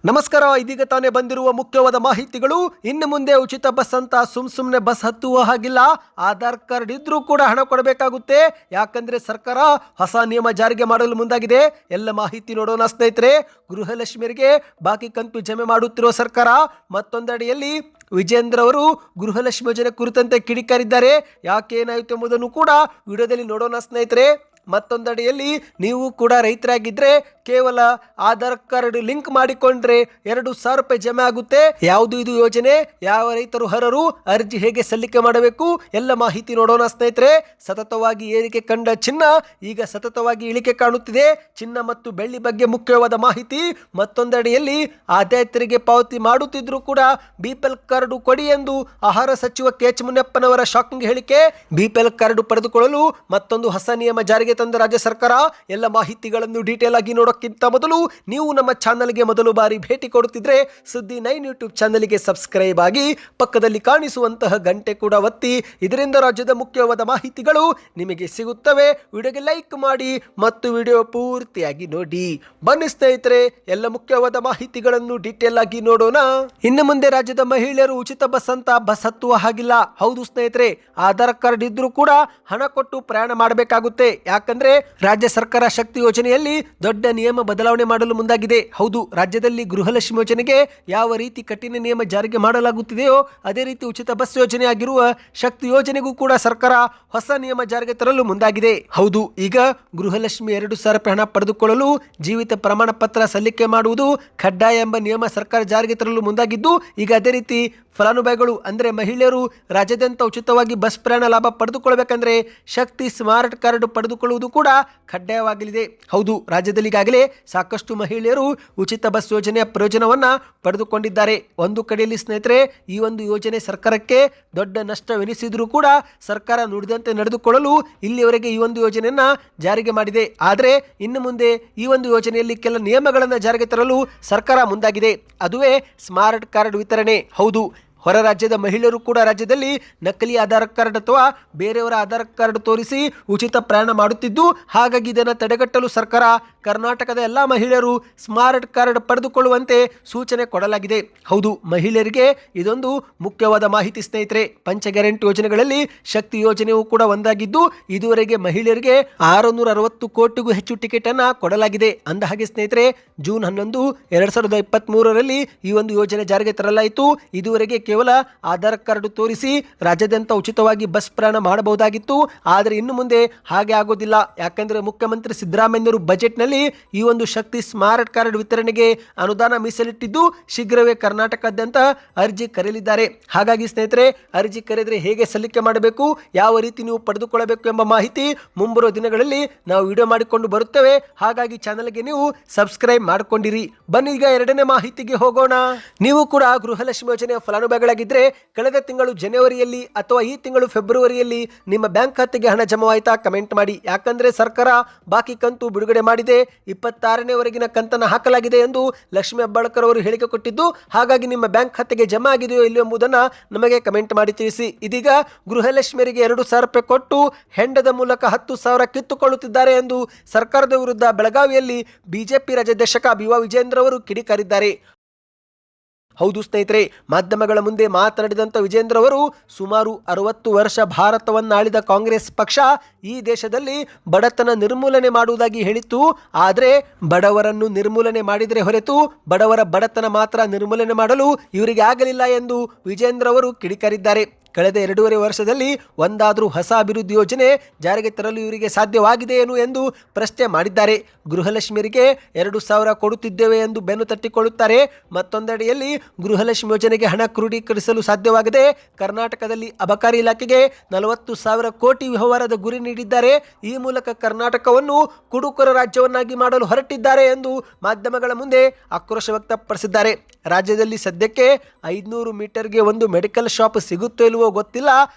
ನಮಸ್ಕಾರ. ಇದೀಗ ತಾನೇ ಬಂದಿರುವ ಮುಖ್ಯವಾದ ಮಾಹಿತಿಗಳು. ಇನ್ನು ಮುಂದೆ ಉಚಿತ ಬಸ್ ಅಂತ ಸುಮ್ಮನೆ ಬಸ್ ಹತ್ತುವ ಹಾಗಿಲ್ಲ. ಆಧಾರ್ ಕಾರ್ಡ್ ಇದ್ರೂ ಕೂಡ ಹಣ ಕೊಡಬೇಕಾಗುತ್ತೆ. ಯಾಕಂದ್ರೆ ಸರ್ಕಾರ ಹೊಸ ನಿಯಮ ಜಾರಿಗೆ ಮಾಡಲು ಮುಂದಾಗಿದೆ. ಎಲ್ಲ ಮಾಹಿತಿ ನೋಡೋಣ ಸ್ನೇಹಿತರೆ. ಗೃಹಲಕ್ಷ್ಮಿಯರಿಗೆ ಬಾಕಿ ಕಂತು ಜಮೆ ಮಾಡುತ್ತಿರುವ ಸರ್ಕಾರ. ಮತ್ತೊಂದೆಡೆಯಲ್ಲಿ ವಿಜೇಂದ್ರ ಅವರು ಗೃಹಲಕ್ಷ್ಮಿ ಯೋಜನೆ ಕುರಿತಂತೆ ಕಿಡಿಕಾರಿದ್ದಾರೆ. ಯಾಕೆ ಏನಾಯಿತು ಎಂಬುದನ್ನು ಕೂಡ ವಿಡಿಯೋದಲ್ಲಿ ನೋಡೋಣ ಸ್ನೇಹಿತರೆ. ಮತ್ತೊಂದೆಡೆಯಲ್ಲಿ ನೀವು ಕೂಡ ರೈತರಾಗಿದ್ದರೆ ಕೇವಲ ಆಧಾರ್ ಕಾರ್ಡ್ ಲಿಂಕ್ ಮಾಡಿಕೊಂಡ್ರೆ 2,000 ರೂಪಾಯಿ ಜಮೆ ಆಗುತ್ತೆ. ಯಾವುದು ಇದು ಯೋಜನೆ, ಯಾವ ರೈತರು ಅರ್ಹರು, ಅರ್ಜಿ ಹೇಗೆ ಸಲ್ಲಿಕೆ ಮಾಡಬೇಕು, ಎಲ್ಲ ಮಾಹಿತಿ ನೋಡೋಣ ಸ್ನೇಹಿತರೆ. ಸತತವಾಗಿ ಏರಿಕೆ ಕಂಡ ಚಿನ್ನ ಈಗ ಸತತವಾಗಿ ಇಳಿಕೆ ಕಾಣುತ್ತಿದೆ. ಚಿನ್ನ ಮತ್ತು ಬೆಳ್ಳಿ ಬಗ್ಗೆ ಮುಖ್ಯವಾದ ಮಾಹಿತಿ. ಮತ್ತೊಂದೆಡೆಯಲ್ಲಿ ಆದಾಯ ತೆರಿಗೆ ಪಾವತಿ ಮಾಡುತ್ತಿದ್ರೂ ಕೂಡ ಬಿಪಿಎಲ್ ಕಾರ್ಡ್ ಕೊಡಿ ಎಂದು ಆಹಾರ ಸಚಿವ ಕೆ.ಎಚ್. ಮುನಿಯಪ್ಪನವರ ಶಾಕಿಂಗ್ ಹೇಳಿಕೆ. ಬಿಪಿಎಲ್ ಕಾರ್ಡ್ ಪಡೆದುಕೊಳ್ಳಲು ಮತ್ತೊಂದು ಹೊಸ ನಿಯಮ ಜಾರಿಗೆ ತಂದ ರಾಜ್ಯ ಸರ್ಕಾರ. ಎಲ್ಲ ಮಾಹಿತಿಗಳನ್ನು ಡೀಟೇಲ್ ಆಗಿ ನೋಡೋಕ್ಕಿಂತ ಮೊದಲು ನೀವು ನಮ್ಮ ಚಾನಲ್ಗೆ ಮೊದಲು ಬಾರಿ ಭೇಟಿ ಕೊಡುತ್ತಿದ್ರೆ ಸುದ್ದಿ 9 ಯೂಟ್ಯೂಬ್ ಚಾನಲ್ಗೆ ಸಬ್ಸ್ಕ್ರೈಬ್ ಆಗಿ ಪಕ್ಕದಲ್ಲಿ ಕಾಣಿಸುವಂತಹ ಗಂಟೆ ಕೂಡ ಒತ್ತಿ. ಇದರಿಂದ ರಾಜ್ಯದ ಮುಖ್ಯವಾದ ಮಾಹಿತಿಗಳು ನಿಮಗೆ ಸಿಗುತ್ತವೆ. ವಿಡಿಯೋಗೆ ಲೈಕ್ ಮಾಡಿ ಮತ್ತು ವಿಡಿಯೋ ಪೂರ್ತಿಯಾಗಿ ನೋಡಿ. ಬನ್ನಿ ಸ್ನೇಹಿತರೆ, ಎಲ್ಲ ಮುಖ್ಯವಾದ ಮಾಹಿತಿಗಳನ್ನು ಡೀಟೇಲ್ ಆಗಿ ನೋಡೋಣ. ಇನ್ನು ಮುಂದೆ ರಾಜ್ಯದ ಮಹಿಳೆಯರು ಉಚಿತ ಬಸ್ ಅಂತ ಬಸ್ ಹತ್ತುವ ಹಾಗಿಲ್ಲ. ಹೌದು ಸ್ನೇಹಿತರೆ, ಆಧಾರ್ ಕಾರ್ಡ್ ಇದ್ರೂ ಕೂಡ ಹಣ ಕೊಟ್ಟು ಪ್ರಯಾಣ ಮಾಡಬೇಕಾಗುತ್ತೆ. ಯಾಕಂದ್ರೆ ರಾಜ್ಯ ಸರ್ಕಾರ ಶಕ್ತಿ ಯೋಜನೆಯಲ್ಲಿ ದೊಡ್ಡ ನಿಯಮ ಬದಲಾವಣೆ ಮಾಡಲು ಮುಂದಾಗಿದೆ. ಹೌದು, ರಾಜ್ಯದಲ್ಲಿ ಗೃಹಲಕ್ಷ್ಮಿ ಯೋಜನೆಗೆ ಯಾವ ರೀತಿ ಕಠಿಣ ನಿಯಮ ಜಾರಿಗೆ ಮಾಡಲಾಗುತ್ತಿದೆಯೋ ಅದೇ ರೀತಿ ಉಚಿತ ಬಸ್ ಯೋಜನೆ ಆಗಿರುವ ಶಕ್ತಿ ಯೋಜನೆಗೂ ಕೂಡ ಸರ್ಕಾರ ಹೊಸ ನಿಯಮ ಜಾರಿಗೆ ತರಲು ಮುಂದಾಗಿದೆ. ಹೌದು, ಈಗ ಗೃಹಲಕ್ಷ್ಮಿ 2,000 ರೂಪಾಯಿ ಹಣ ಪಡೆದುಕೊಳ್ಳಲು ಜೀವಿತ ಪ್ರಮಾಣ ಪತ್ರ ಸಲ್ಲಿಕೆ ಮಾಡುವುದು ಕಡ್ಡಾಯ ಎಂಬ ನಿಯಮ ಸರ್ಕಾರ ಜಾರಿಗೆ ತರಲು ಮುಂದಾಗಿದ್ದು, ಈಗ ಅದೇ ರೀತಿ ಫಲಾನುಭವಿಗಳು ಅಂದರೆ ಮಹಿಳೆಯರು ರಾಜ್ಯಾದ್ಯಂತ ಉಚಿತವಾಗಿ ಬಸ್ ಪ್ರಯಾಣ ಲಾಭ ಪಡೆದುಕೊಳ್ಳಬೇಕಂದ್ರೆ ಶಕ್ತಿ ಸ್ಮಾರ್ಟ್ ಕಾರ್ಡ್ ಪಡೆದುಕೊಳ್ಳುವುದು ಕೂಡ ಕಡ್ಡಾಯವಾಗಲಿದೆ. ಹೌದು, ರಾಜ್ಯದಲ್ಲಿ ಈಗಾಗಲೇ ಸಾಕಷ್ಟು ಮಹಿಳೆಯರು ಉಚಿತ ಬಸ್ ಯೋಜನೆಯ ಪ್ರಯೋಜನವನ್ನ ಪಡೆದುಕೊಂಡಿದ್ದಾರೆ. ಒಂದು ಕಡೆಯಲ್ಲಿ ಸ್ನೇಹಿತರೆ, ಈ ಒಂದು ಯೋಜನೆ ಸರ್ಕಾರಕ್ಕೆ ದೊಡ್ಡ ನಷ್ಟವೆನಿಸಿದ್ರೂ ಕೂಡ ಸರ್ಕಾರ ನುಡಿದಂತೆ ನಡೆದುಕೊಳ್ಳಲು ಇಲ್ಲಿಯವರೆಗೆ ಈ ಒಂದು ಯೋಜನೆಯನ್ನ ಜಾರಿಗೆ ಮಾಡಿದೆ. ಆದರೆ ಇನ್ನು ಮುಂದೆ ಈ ಒಂದು ಯೋಜನೆಯಲ್ಲಿ ಕೆಲ ನಿಯಮಗಳನ್ನು ಜಾರಿಗೆ ತರಲು ಸರ್ಕಾರ ಮುಂದಾಗಿದೆ. ಅದುವೇ ಸ್ಮಾರ್ಟ್ ಕಾರ್ಡ್ ವಿತರಣೆ. ಹೌದು, ಹೊರ ರಾಜ್ಯದ ಮಹಿಳೆಯರು ಕೂಡ ರಾಜ್ಯದಲ್ಲಿ ನಕಲಿ ಆಧಾರ್ ಕಾರ್ಡ್ ಅಥವಾ ಬೇರೆಯವರ ಆಧಾರ್ ಕಾರ್ಡ್ ತೋರಿಸಿ ಉಚಿತ ಪ್ರಯಾಣ ಮಾಡುತ್ತಿದ್ದು, ಹಾಗಾಗಿ ಇದನ್ನು ತಡೆಗಟ್ಟಲು ಸರ್ಕಾರ ಕರ್ನಾಟಕದ ಎಲ್ಲ ಮಹಿಳೆಯರು ಸ್ಮಾರ್ಟ್ ಕಾರ್ಡ್ ಪಡೆದುಕೊಳ್ಳುವಂತೆ ಸೂಚನೆ ಕೊಡಲಾಗಿದೆ. ಹೌದು, ಮಹಿಳೆಯರಿಗೆ ಇದೊಂದು ಮುಖ್ಯವಾದ ಮಾಹಿತಿ ಸ್ನೇಹಿತರೆ. ಪಂಚ ಗ್ಯಾರಂಟಿ ಯೋಜನೆಗಳಲ್ಲಿ ಶಕ್ತಿ ಯೋಜನೆಯೂ ಕೂಡ ಒಂದಾಗಿದ್ದು, ಇದುವರೆಗೆ ಮಹಿಳೆಯರಿಗೆ 660 ಕೋಟಿಗೂ ಹೆಚ್ಚು ಟಿಕೆಟ್ ಅನ್ನ ಕೊಡಲಾಗಿದೆ. ಅಂದಹಾಗೆ ಸ್ನೇಹಿತರೆ, ಜೂನ್ 11, 2023ರಲ್ಲಿ ಈ ಒಂದು ಯೋಜನೆ ಜಾರಿಗೆ ತರಲಾಯಿತು. ಇದುವರೆಗೆ ಕೇವಲ ಆಧಾರ್ ಕಾರ್ಡ್ ತೋರಿಸಿ ರಾಜ್ಯಾದ್ಯಂತ ಉಚಿತವಾಗಿ ಬಸ್ ಪ್ರಯಾಣ ಮಾಡಬಹುದಾಗಿತ್ತು. ಆದರೆ ಇನ್ನು ಮುಂದೆ ಹಾಗೆ ಆಗೋದಿಲ್ಲ. ಯಾಕಂದ್ರೆ ಮುಖ್ಯಮಂತ್ರಿ ಸಿದ್ದರಾಮಯ್ಯರು ಬಜೆಟ್ನಲ್ಲಿ ಈ ಒಂದು ಶಕ್ತಿ ಸ್ಮಾರ್ಟ್ ಕಾರ್ಡ್ ವಿತರಣೆಗೆ ಅನುದಾನ ಮೀಸಲಿಟ್ಟಿದ್ದು, ಶೀಘ್ರವೇ ಕರ್ನಾಟಕದಾದ್ಯಂತ ಅರ್ಜಿ ಕರೆಯಲಿದ್ದಾರೆ. ಹಾಗಾಗಿ ಸ್ನೇಹಿತರೆ, ಅರ್ಜಿ ಕರೆದರೆ ಹೇಗೆ ಸಲ್ಲಿಕೆ ಮಾಡಬೇಕು, ಯಾವ ರೀತಿ ನೀವು ಪಡೆದುಕೊಳ್ಳಬೇಕು ಎಂಬ ಮಾಹಿತಿ ಮುಂಬರುವ ದಿನಗಳಲ್ಲಿ ನಾವು ವಿಡಿಯೋ ಮಾಡಿಕೊಂಡು ಬರುತ್ತೇವೆ. ಹಾಗಾಗಿ ಚಾನಲ್ಗೆ ನೀವು ಸಬ್ಸ್ಕ್ರೈಬ್ ಮಾಡಿಕೊಂಡಿರಿ. ಬನ್ನಿ ಈಗ ಎರಡನೇ ಮಾಹಿತಿಗೆ ಹೋಗೋಣ. ನೀವು ಕೂಡ ಗೃಹಲಕ್ಷ್ಮಿ ಯೋಜನೆಯ ಫಲಾನುಭವಿಗಳಾಗಿದ್ದರೆ ಕಳೆದ ತಿಂಗಳು ಜನವರಿಯಲ್ಲಿ ಅಥವಾ ಈ ತಿಂಗಳು ಫೆಬ್ರವರಿಯಲ್ಲಿ ನಿಮ್ಮ ಬ್ಯಾಂಕ್ ಖಾತೆಗೆ ಹಣ ಜಮಾವಾಯಿತಾ? ಕಮೆಂಟ್ ಮಾಡಿ. ಯಾಕಂದ್ರೆ ಸರ್ಕಾರ ಬಾಕಿ ಕಂತು ಬಿಡುಗಡೆ ಮಾಡಿದೆ. 26ನೇವರೆಗಿನ ಕಂತನ್ನು ಹಾಕಲಾಗಿದೆ ಎಂದು ಲಕ್ಷ್ಮೀ ಹೆಬ್ಬಾಳ್ಕರ್ ಅವರು ಹೇಳಿಕೆ ಕೊಟ್ಟಿದ್ದು, ಹಾಗಾಗಿ ನಿಮ್ಮ ಬ್ಯಾಂಕ್ ಖಾತೆಗೆ ಜಮಾ ಆಗಿದೆಯೋ ಇಲ್ಲೋ ಎಂಬುದನ್ನು ನಮಗೆ ಕಮೆಂಟ್ ಮಾಡಿ ತಿಳಿಸಿ. ಇದೀಗ ಗೃಹಲಕ್ಷ್ಮಿಯರಿಗೆ 2,000 ರೂಪಾಯಿ ಕೊಟ್ಟು ಹೆಂಡದ ಮೂಲಕ 10,000 ಕಿತ್ತುಕೊಳ್ಳುತ್ತಿದ್ದಾರೆ ಎಂದು ಸರ್ಕಾರದ ವಿರುದ್ಧ ಬೆಳಗಾವಿಯಲ್ಲಿ ಬಿಜೆಪಿ ರಾಜ್ಯಾಧ್ಯಕ್ಷ ಬಿ.ವಾ. ವಿಜೇಂದ್ರ ಅವರು ಕಿಡಿಕಾರಿದ್ದಾರೆ. ಹೌದು ಸ್ನೇಹಿತರೆ, ಮಾಧ್ಯಮಗಳ ಮುಂದೆ ಮಾತನಾಡಿದಂಥ ವಿಜೇಂದ್ರ ಅವರು ಸುಮಾರು 60 ವರ್ಷ ಭಾರತವನ್ನು ಆಳಿದ ಕಾಂಗ್ರೆಸ್ ಪಕ್ಷ ಈ ದೇಶದಲ್ಲಿ ಬಡತನ ನಿರ್ಮೂಲನೆ ಮಾಡುವುದಾಗಿ ಹೇಳಿತ್ತು. ಆದರೆ ಬಡವರನ್ನು ನಿರ್ಮೂಲನೆ ಮಾಡಿದರೆ ಹೊರತು ಬಡವರ ಬಡತನ ಮಾತ್ರ ನಿರ್ಮೂಲನೆ ಮಾಡಲು ಇವರಿಗೆ ಆಗಲಿಲ್ಲ ಎಂದು ವಿಜೇಂದ್ರ ಅವರು ಕಿಡಿಕಾರಿದ್ದಾರೆ. ಕಳೆದ 2.5 ವರ್ಷದಲ್ಲಿ ಒಂದಾದರೂ ಹೊಸ ಅಭಿವೃದ್ಧಿ ಯೋಜನೆ ಜಾರಿಗೆ ತರಲು ಇವರಿಗೆ ಸಾಧ್ಯವಾಗಿದೆಯೇನು ಎಂದು ಪ್ರಶ್ನೆ ಮಾಡಿದ್ದಾರೆ. ಗೃಹಲಕ್ಷ್ಮಿಯರಿಗೆ 2,000 ಕೊಡುತ್ತಿದ್ದೇವೆ ಎಂದು ಬೆನ್ನು ತಟ್ಟಿಕೊಳ್ಳುತ್ತಾರೆ. ಮತ್ತೊಂದೆಡೆಯಲ್ಲಿ ಗೃಹಲಕ್ಷ್ಮಿ ಯೋಜನೆಗೆ ಹಣ ಕ್ರೋಢೀಕರಿಸಲು ಸಾಧ್ಯವಾಗದೆ ಕರ್ನಾಟಕದಲ್ಲಿ ಅಬಕಾರಿ ಇಲಾಖೆಗೆ 40,000 ಕೋಟಿ ವ್ಯವಹಾರದ ಗುರಿ ನೀಡಿದ್ದಾರೆ. ಈ ಮೂಲಕ ಕರ್ನಾಟಕವನ್ನು ಕುಡುಕರ ರಾಜ್ಯವನ್ನಾಗಿ ಮಾಡಲು ಹೊರಟಿದ್ದಾರೆ ಎಂದು ಮಾಧ್ಯಮಗಳ ಮುಂದೆ ಆಕ್ರೋಶ ವ್ಯಕ್ತಪಡಿಸಿದ್ದಾರೆ. ರಾಜ್ಯದಲ್ಲಿ ಸದ್ಯಕ್ಕೆ 500 ಮೀಟರ್ಗೆ ಒಂದು ಮೆಡಿಕಲ್ ಶಾಪ್ ಸಿಗುತ್ತೋ ಇಲ್ಲವೋ ಗೊತ್ತಿಲ್ಲ.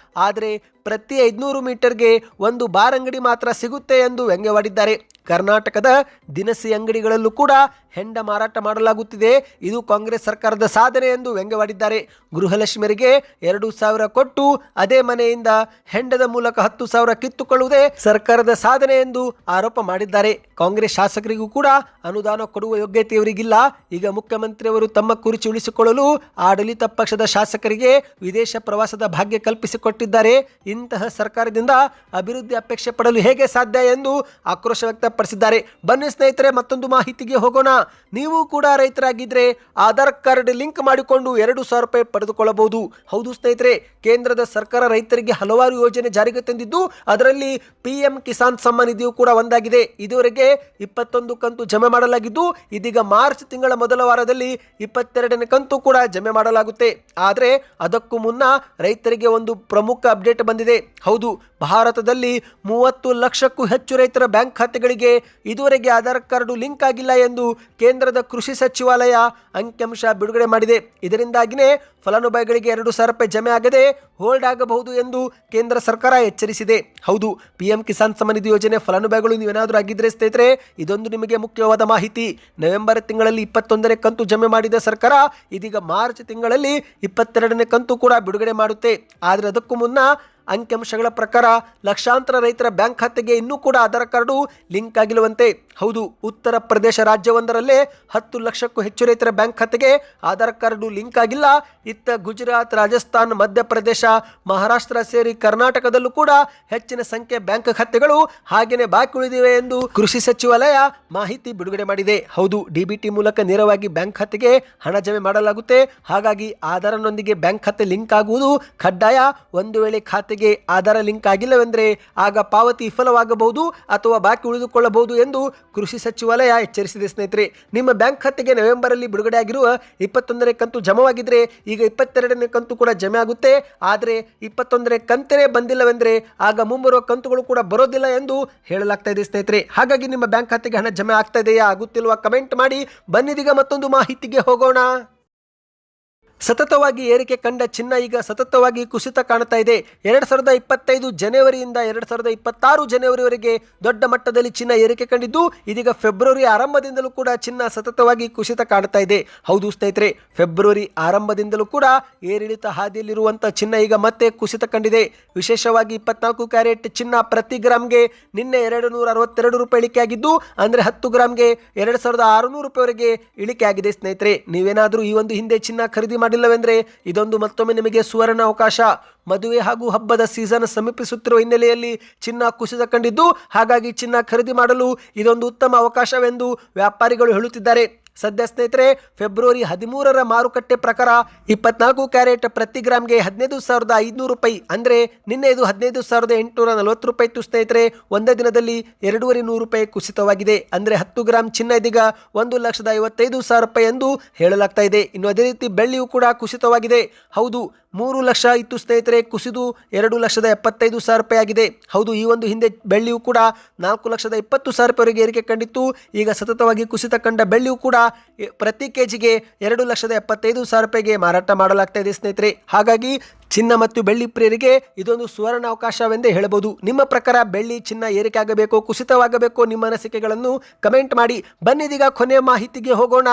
ಆದರೆ ಪ್ರತಿ 500 ಮೀಟರ್ಗೆ ಒಂದು ಬಾರ್ ಅಂಗಡಿ ಮಾತ್ರ ಸಿಗುತ್ತೆ ಎಂದು ವ್ಯಂಗ್ಯವಾಡಿದ್ದಾರೆ. ಕರ್ನಾಟಕದ ದಿನಸಿ ಅಂಗಡಿಗಳಲ್ಲೂ ಕೂಡ ಹೆಂಡ ಮಾರಾಟ ಮಾಡಲಾಗುತ್ತಿದೆ. ಇದು ಕಾಂಗ್ರೆಸ್ ಸರ್ಕಾರದ ಸಾಧನೆ ಎಂದು ವ್ಯಂಗ್ಯವಾಡಿದ್ದಾರೆ. ಗೃಹಲಕ್ಷ್ಮಿಯರಿಗೆ 2,000 ಕೊಟ್ಟು ಅದೇ ಮನೆಯಿಂದ ಹೆಂಡದ ಮೂಲಕ 10,000 ಕಿತ್ತುಕೊಳ್ಳುವುದೇ ಸರ್ಕಾರದ ಸಾಧನೆ ಎಂದು ಆರೋಪ ಮಾಡಿದ್ದಾರೆ. ಕಾಂಗ್ರೆಸ್ ಶಾಸಕರಿಗೂ ಕೂಡ ಅನುದಾನ ಕೊಡುವ ಯೋಗ್ಯತೆ ಇವರಿಗಿಲ್ಲ. ಈಗ ಮುಖ್ಯಮಂತ್ರಿಯವರು ತಮ್ಮ ಕುರ್ಚಿ ಉಳಿಸಿಕೊಳ್ಳಲು ಆಡಳಿತ ಪಕ್ಷದ ಶಾಸಕರಿಗೆ ವಿದೇಶ ಪ್ರವಾಸದ ಭಾಗ್ಯ ಕಲ್ಪಿಸಿಕೊಟ್ಟಿದ್ದಾರೆ. ಇಂತಹ ಸರ್ಕಾರದಿಂದ ಅಭಿವೃದ್ಧಿ ಅಪೇಕ್ಷೆ ಪಡಲು ಹೇಗೆ ಸಾಧ್ಯ ಎಂದು ಆಕ್ರೋಶ ವ್ಯಕ್ತಪಡಿಸಿದ್ದಾರೆ. ಬನ್ನಿ ಸ್ನೇಹಿತರೆ, ಮತ್ತೊಂದು ಮಾಹಿತಿಗೆ ಹೋಗೋಣ. ನೀವು ಕೂಡ ರೈತರಾಗಿದ್ದರೆ ಆಧಾರ್ ಕಾರ್ಡ್ ಲಿಂಕ್ ಮಾಡಿಕೊಂಡು 2,000 ರೂಪಾಯಿ ಪಡೆದುಕೊಳ್ಳಬಹುದು. ಹೌದು ಸ್ನೇಹಿತರೆ, ಕೇಂದ್ರದ ಸರ್ಕಾರ ರೈತರಿಗೆ ಹಲವಾರು ಯೋಜನೆ ಜಾರಿಗೆ ತಂದಿದ್ದು ಅದರಲ್ಲಿ PM ಕಿಸಾನ್ ಸಮ್ಮಾನ್ ನಿಧಿಯು ಕೂಡ ಒಂದಾಗಿದೆ. ಇದುವರೆಗೆ 21 ಕಂತು ಜಮೆ ಮಾಡಲಾಗಿದ್ದು ಇದೀಗ ಮಾರ್ಚ್ ತಿಂಗಳ ಮೊದಲ ವಾರದಲ್ಲಿ 22ನೇ ಕಂತು ಕೂಡ ಜಮೆ ಮಾಡಲಾಗುತ್ತೆ. ಆದರೆ ಅದಕ್ಕೂ ಮುನ್ನ ರೈತರಿಗೆ ಒಂದು ಪ್ರಮುಖ ಅಪ್ಡೇಟ್ ಬಂದಿದೆ. ಹೌದು, ಭಾರತದಲ್ಲಿ 30 ಲಕ್ಷಕ್ಕೂ ಹೆಚ್ಚು ರೈತರ ಬ್ಯಾಂಕ್ ಖಾತೆಗಳಿಗೆ ಇದುವರೆಗೆ ಆಧಾರ್ ಕಾರ್ಡು ಲಿಂಕ್ ಆಗಿಲ್ಲ ಎಂದು ಕೇಂದ್ರದ ಕೃಷಿ ಸಚಿವಾಲಯ ಅಂಕಿಅಂಶ ಬಿಡುಗಡೆ ಮಾಡಿದೆ. ಇದರಿಂದಾಗಿಯೇ ಫಲಾನುಭವಿಗಳಿಗೆ 2,000 ರೂಪಾಯಿ ಜಮೆ ಆಗದೆ ಹೋಲ್ಡ್ ಆಗಬಹುದು ಎಂದು ಕೇಂದ್ರ ಸರ್ಕಾರ ಎಚ್ಚರಿಸಿದೆ. ಹೌದು, PM ಕಿಸಾನ್ ಸಮ್ಮಾನ್ ನಿಧಿ ಯೋಜನೆ ಫಲಾನುಭವಿಗಳು ನೀವೇನಾದರೂ ಆಗಿದ್ದರೆ ಸ್ನೇಹಿತರೆ, ಇದೊಂದು ನಿಮಗೆ ಮುಖ್ಯವಾದ ಮಾಹಿತಿ. ನವೆಂಬರ್ ತಿಂಗಳಲ್ಲಿ 21ನೇ ಕಂತು ಜಮೆ ಮಾಡಿದ ಸರ್ಕಾರ ಇದೀಗ ಮಾರ್ಚ್ ತಿಂಗಳಲ್ಲಿ 22ನೇ ಕಂತು ಕೂಡ ಬಿಡುಗಡೆ ಮಾಡುತ್ತೆ. ಆದರೆ ಅದಕ್ಕೂ ಮುನ್ನ ಅಂಕಿಅಂಶಗಳ ಪ್ರಕಾರ ಲಕ್ಷಾಂತರ ರೈತರ ಬ್ಯಾಂಕ್ ಖಾತೆಗೆ ಇನ್ನೂ ಕೂಡ ಆಧಾರ್ ಕಾರ್ಡು ಲಿಂಕ್ ಆಗಿಲ್ಲವಂತೆ. ಹೌದು, ಉತ್ತರ ಪ್ರದೇಶ ರಾಜ್ಯವೊಂದರಲ್ಲೇ 10 ಲಕ್ಷಕ್ಕೂ ಹೆಚ್ಚು ರೈತರ ಬ್ಯಾಂಕ್ ಖಾತೆಗೆ ಆಧಾರ್ ಕಾರ್ಡು ಲಿಂಕ್ ಆಗಿಲ್ಲ. ಇತ್ತ ಗುಜರಾತ್, ರಾಜಸ್ಥಾನ್, ಮಧ್ಯಪ್ರದೇಶ, ಮಹಾರಾಷ್ಟ್ರ ಸೇರಿ ಕರ್ನಾಟಕದಲ್ಲೂ ಕೂಡ ಹೆಚ್ಚಿನ ಸಂಖ್ಯೆ ಬ್ಯಾಂಕ್ ಖಾತೆಗಳು ಹಾಗೇನೆ ಬಾಕಿ ಉಳಿದಿವೆ ಎಂದು ಕೃಷಿ ಸಚಿವಾಲಯ ಮಾಹಿತಿ ಬಿಡುಗಡೆ ಮಾಡಿದೆ. ಹೌದು, DBT ಮೂಲಕ ನೇರವಾಗಿ ಬ್ಯಾಂಕ್ ಖಾತೆಗೆ ಹಣ ಜಮೆ ಮಾಡಲಾಗುತ್ತೆ. ಹಾಗಾಗಿ ಆಧಾರ್ನೊಂದಿಗೆ ಬ್ಯಾಂಕ್ ಖಾತೆ ಲಿಂಕ್ ಆಗುವುದು ಕಡ್ಡಾಯ. ಒಂದು ವೇಳೆ ಖಾತೆಗೆ ಆಧಾರ ಲಿಂಕ್ ಆಗಿಲ್ಲವೆಂದರೆ ಆಗ ಪಾವತಿ ವಿಫಲವಾಗಬಹುದು ಅಥವಾ ಬಾಕಿ ಉಳಿದುಕೊಳ್ಳಬಹುದು ಎಂದು ಕೃಷಿ ಸಚಿವಾಲಯ ಎಚ್ಚರಿಸಿದೆ. ಸ್ನೇಹಿತರೆ, ನಿಮ್ಮ ಬ್ಯಾಂಕ್ ಖಾತೆಗೆ ನವೆಂಬರ್ ಅಲ್ಲಿ ಬಿಡುಗಡೆ ಆಗಿರುವ 21ನೇ ಕಂತು ಜಮವಾಗಿದ್ರೆ ಈಗ 22ನೇ ಕಂತು ಕೂಡ ಜಮೆ ಆಗುತ್ತೆ. ಆದರೆ 21ನೇ ಕಂತನೇ ಬಂದಿಲ್ಲವೆಂದರೆ ಆಗ ಮುಂಬರುವ ಕಂತುಗಳು ಕೂಡ ಬರೋದಿಲ್ಲ ಎಂದು ಹೇಳಲಾಗ್ತಾ ಇದೆ ಸ್ನೇಹಿತರೆ. ಹಾಗಾಗಿ ನಿಮ್ಮ ಬ್ಯಾಂಕ್ ಖಾತೆಗೆ ಹಣ ಜಮೆ ಆಗ್ತಾ ಇದೆಯಾ, ಆಗುತ್ತಿಲ್ವಾ, ಕಮೆಂಟ್ ಮಾಡಿ. ಬನ್ನಿದೀಗ ಮತ್ತೊಂದು ಮಾಹಿತಿಗೆ ಹೋಗೋಣ. ಸತತವಾಗಿ ಏರಿಕೆ ಕಂಡ ಚಿನ್ನ ಈಗ ಸತತವಾಗಿ ಕುಸಿತ ಕಾಣ್ತಾ ಇದೆ. 2025 ಜನವರಿಯಿಂದ 2026 ಜನವರಿವರೆಗೆ ದೊಡ್ಡ ಮಟ್ಟದಲ್ಲಿ ಚಿನ್ನ ಏರಿಕೆ ಕಂಡಿದ್ದು ಇದೀಗ ಫೆಬ್ರವರಿ ಆರಂಭದಿಂದಲೂ ಕೂಡ ಚಿನ್ನ ಸತತವಾಗಿ ಕುಸಿತ ಕಾಣ್ತಾ ಇದೆ. ಹೌದು ಸ್ನೇಹಿತರೆ, ಫೆಬ್ರವರಿ ಆರಂಭದಿಂದಲೂ ಕೂಡ ಏರಿಳಿತ ಹಾದಿಯಲ್ಲಿರುವಂಥ ಚಿನ್ನ ಈಗ ಮತ್ತೆ ಕುಸಿತ ಕಂಡಿದೆ. ವಿಶೇಷವಾಗಿ 24 ಕ್ಯಾರೆಟ್ ಚಿನ್ನ ಪ್ರತಿ ಗ್ರಾಮ್ಗೆ ನಿನ್ನೆ 262 ರೂಪಾಯಿ ಇಳಿಕೆ ಆಗಿದ್ದು ಅಂದರೆ 10 ಗ್ರಾಮ್ಗೆ 2,600 ರೂಪಾಯಿವರೆಗೆ ಇಳಿಕೆ ಆಗಿದೆ. ಸ್ನೇಹಿತರೆ, ನೀವೇನಾದರೂ ಈ ಒಂದು ಹಿಂದೆ ಚಿನ್ನ ಖರೀದಿ ಮಾಡಿಲ್ಲವೆಂದರೆ ಇದೊಂದು ಮತ್ತೊಮ್ಮೆ ನಿಮಗೆ ಸುವರ್ಣ ಅವಕಾಶ. ಮದುವೆ ಹಾಗೂ ಹಬ್ಬದ ಸೀಸನ್ ಸಮೀಪಿಸುತ್ತಿರುವ ಹಿನ್ನೆಲೆಯಲ್ಲಿ ಚಿನ್ನ ಕುಸಿತ ಕಂಡಿದ್ದು ಹಾಗಾಗಿ ಚಿನ್ನ ಖರೀದಿ ಮಾಡಲು ಇದೊಂದು ಉತ್ತಮ ಅವಕಾಶವೆಂದು ವ್ಯಾಪಾರಿಗಳು ಹೇಳುತ್ತಿದ್ದಾರೆ. ಸದ್ಯ ಸ್ನೇಹಿತರೆ, ಫೆಬ್ರವರಿ 13ರ ಮಾರುಕಟ್ಟೆ ಪ್ರಕಾರ 24 ಕ್ಯಾರೆಟ್ ಪ್ರತಿ ಗ್ರಾಮ್ಗೆ 15,500 ರೂಪಾಯಿ, ಅಂದರೆ ನಿನ್ನೆ ಇದು 15,840 ರೂಪಾಯಿ ಇತ್ತು ಸ್ನೇಹಿತರೆ. ಒಂದೇ ದಿನದಲ್ಲಿ 2,200 ರೂಪಾಯಿ ಕುಸಿತವಾಗಿದೆ. ಅಂದರೆ 10 ಗ್ರಾಮ್ ಚಿನ್ನ ಇದೀಗ 1,55,000 ರೂಪಾಯಿ ಎಂದು ಹೇಳಲಾಗ್ತಾ ಇದೆ. ಇನ್ನು ಅದೇ ರೀತಿ ಬೆಳ್ಳಿಯೂ ಕೂಡ ಕುಸಿತವಾಗಿದೆ. ಹೌದು, 3 ಲಕ್ಷ ಇತ್ತು ಸ್ನೇಹಿತರೆ, ಕುಸಿದು 2,75,000 ರೂಪಾಯಿ ಆಗಿದೆ. ಹೌದು, ಈ ಒಂದು ಹಿಂದೆ ಬೆಳ್ಳಿಯೂ ಕೂಡ 4,20,000 ರೂಪಾಯಿವರೆಗೆ ಏರಿಕೆ ಕಂಡಿತ್ತು. ಈಗ ಸತತವಾಗಿ ಕುಸಿತ ಕಂಡ ಬೆಳ್ಳಿಯೂ ಕೂಡ ಪ್ರತಿ ಕೆಜಿಗೆ 2,75,000 ರೂಪಾಯಿಗೆ ಮಾರಾಟ ಮಾಡಲಾಗ್ತಾ ಇದೆ ಸ್ನೇಹಿತರೆ. ಹಾಗಾಗಿ ಚಿನ್ನ ಮತ್ತು ಬೆಳ್ಳಿ ಪ್ರಿಯರಿಗೆ ಇದೊಂದು ಸುವರ್ಣ ಅವಕಾಶವೆಂದೇ ಹೇಳಬಹುದು. ನಿಮ್ಮ ಪ್ರಕಾರ ಬೆಳ್ಳಿ ಚಿನ್ನ ಏರಿಕೆ ಆಗಬೇಕು, ಕುಸಿತವಾಗಬೇಕು? ನಿಮ್ಮ ಅನಿಸಿಕೆಗಳನ್ನು ಕಮೆಂಟ್ ಮಾಡಿ. ಬನ್ನಿದೀಗ ಕೊನೆಯ ಮಾಹಿತಿಗೆ ಹೋಗೋಣ.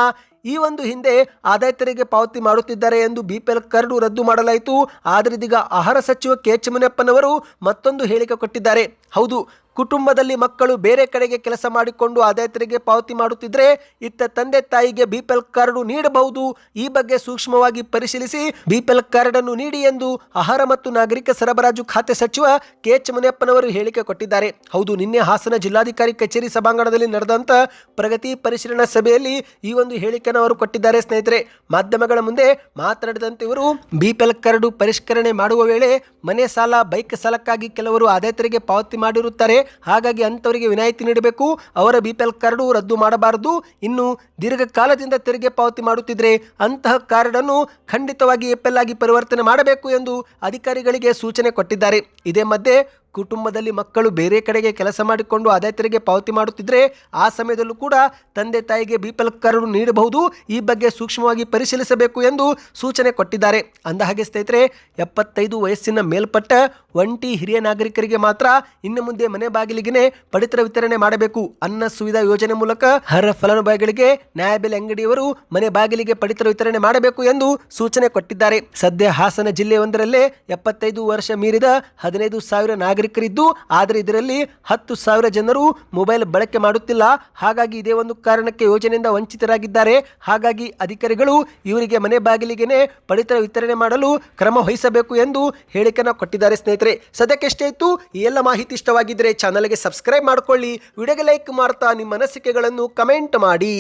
ಈ ಒಂದು ಹಿಂದೆ ಆದಾಯ ತೆರಿಗೆ ಪಾವತಿ ಮಾಡುತ್ತಿದ್ದಾರೆ ಎಂದು BPL ಕಾರ್ಡು ರದ್ದು ಮಾಡಲಾಯಿತು. ಆದರೆ ಇದೀಗ ಆಹಾರ ಸಚಿವ KH ಮುನಿಯಪ್ಪನವರು ಮತ್ತೊಂದು ಹೇಳಿಕೆ ಕೊಟ್ಟಿದ್ದಾರೆ. ಹೌದು, ಕುಟುಂಬದಲ್ಲಿ ಮಕ್ಕಳು ಬೇರೆ ಕಡೆಗೆ ಕೆಲಸ ಮಾಡಿಕೊಂಡು ಆದಾಯ ತೆರಿಗೆ ಪಾವತಿ ಮಾಡುತ್ತಿದ್ದರೆ ಇತ್ತ ತಂದೆ ತಾಯಿಗೆ BPL ಕಾರ್ಡು ನೀಡಬಹುದು. ಈ ಬಗ್ಗೆ ಸೂಕ್ಷ್ಮವಾಗಿ ಪರಿಶೀಲಿಸಿ BPL ಕಾರ್ಡ್ ಅನ್ನು ನೀಡಿ ಎಂದು ಆಹಾರ ಮತ್ತು ನಾಗರಿಕ ಸರಬರಾಜು ಖಾತೆ ಸಚಿವ KH ಮುನಿಯಪ್ಪನವರು ಹೇಳಿಕೆ ಕೊಟ್ಟಿದ್ದಾರೆ. ಹೌದು, ನಿನ್ನೆ ಹಾಸನ ಜಿಲ್ಲಾಧಿಕಾರಿ ಕಚೇರಿ ಸಭಾಂಗಣದಲ್ಲಿ ನಡೆದಂತ ಪ್ರಗತಿ ಪರಿಶೀಲನಾ ಸಭೆಯಲ್ಲಿ ಈ ಒಂದು ಹೇಳಿಕೆಯನ್ನು ಅವರು ಕೊಟ್ಟಿದ್ದಾರೆ ಸ್ನೇಹಿತರೆ. ಮಾಧ್ಯಮಗಳ ಮುಂದೆ ಮಾತನಾಡಿದಂತೆ ಇವರು BPL ಕಾರ್ಡು ಪರಿಷ್ಕರಣೆ ಮಾಡುವ ವೇಳೆ ಮನೆ ಸಾಲ, ಬೈಕ್ ಸಾಲಕ್ಕಾಗಿ ಕೆಲವರು ಆದಾಯ ತೆರಿಗೆ ಪಾವತಿ ಮಾಡಿರುತ್ತಾರೆ. ಹಾಗಾಗಿ ಅಂತವರಿಗೆ ವಿನಾಯಿತಿ ನೀಡಬೇಕು. ಅವರ BPL ಕಾರ್ಡು ರದ್ದು ಮಾಡಬಾರದು. ಇನ್ನು ದೀರ್ಘಕಾಲದಿಂದ ತೆರಿಗೆ ಪಾವತಿ ಮಾಡುತ್ತಿದ್ರೆ ಅಂತಹ ಕಾರ್ಡ್ ಅನ್ನು ಖಂಡಿತವಾಗಿ APL ಆಗಿ ಪರಿವರ್ತನೆ ಮಾಡಬೇಕು ಎಂದು ಅಧಿಕಾರಿಗಳಿಗೆ ಸೂಚನೆ ಕೊಟ್ಟಿದ್ದಾರೆ. ಇದೇ ಮಧ್ಯೆ ಕುಟುಂಬದಲ್ಲಿ ಮಕ್ಕಳು ಬೇರೆ ಕಡೆಗೆ ಕೆಲಸ ಮಾಡಿಕೊಂಡು ಆದಾಯ ತೆರಿಗೆ ಪಾವತಿ ಮಾಡುತ್ತಿದ್ದರೆ ಆ ಸಮಯದಲ್ಲೂ ಕೂಡ ತಂದೆ ತಾಯಿಗೆ BPL ಕಾರ್ಡ್ ನೀಡಬಹುದು. ಈ ಬಗ್ಗೆ ಸೂಕ್ಷ್ಮವಾಗಿ ಪರಿಶೀಲಿಸಬೇಕು ಎಂದು ಸೂಚನೆ ಕೊಟ್ಟಿದ್ದಾರೆ. ಅಂದಹಾಗೆ ಸ್ನೇಹಿತರೆ, 75 ವಯಸ್ಸಿನ ಮೇಲ್ಪಟ್ಟ ಒಂಟಿ ಹಿರಿಯ ನಾಗರಿಕರಿಗೆ ಮಾತ್ರ ಇನ್ನು ಮುಂದೆ ಮನೆ ಬಾಗಿಲಿಗೆ ಪಡಿತರ ವಿತರಣೆ ಮಾಡಬೇಕು. ಅನ್ನ ಸುವಿಧಾ ಯೋಜನೆ ಮೂಲಕ ಅರ್ಹ ಫಲಾನುಭವಿಗಳಿಗೆ ನ್ಯಾಯಬೆಲೆ ಅಂಗಡಿಯವರು ಮನೆ ಬಾಗಿಲಿಗೆ ಪಡಿತರ ವಿತರಣೆ ಮಾಡಬೇಕು ಎಂದು ಸೂಚನೆ ಕೊಟ್ಟಿದ್ದಾರೆ. ಸದ್ಯ ಹಾಸನ ಜಿಲ್ಲೆಯೊಂದರಲ್ಲೇ 75 ವರ್ಷ ಮೀರಿದ 15,000 ನಾಗರಿಕರಿದ್ದು, ಆದರೆ ಇದರಲ್ಲಿ 10,000 ಜನರು ಮೊಬೈಲ್ ಬಳಕೆ ಮಾಡುತ್ತಿಲ್ಲ. ಹಾಗಾಗಿ ಇದೇ ಒಂದು ಕಾರಣಕ್ಕೆ ಯೋಜನೆಯಿಂದ ವಂಚಿತರಾಗಿದ್ದಾರೆ. ಹಾಗಾಗಿ ಅಧಿಕಾರಿಗಳು ಇವರಿಗೆ ಮನೆ ಬಾಗಿಲಿಗೆ ಪಡಿತರ ವಿತರಣೆ ಮಾಡಲು ಕ್ರಮ ವಹಿಸಬೇಕು ಎಂದು ಹೇಳಿಕೆಯನ್ನು ಕೊಟ್ಟಿದ್ದಾರೆ. ಸ್ನೇಹಿತರೆ, ಸದ್ಯಕ್ಕೆ ಎಷ್ಟೇ ಇತ್ತು. ಈ ಎಲ್ಲ ಮಾಹಿತಿ ಇಷ್ಟವಾಗಿದ್ದರೆ ಚಾನಲ್ಗೆ ಸಬ್ಸ್ಕ್ರೈಬ್ ಮಾಡಿಕೊಳ್ಳಿ. ವಿಡಿಯೋಗೆ ಲೈಕ್ ಮಾಡ್ತಾ ನಿಮ್ಮ ಅನಿಸಿಕೆಗಳನ್ನು ಕಮೆಂಟ್ ಮಾಡಿ.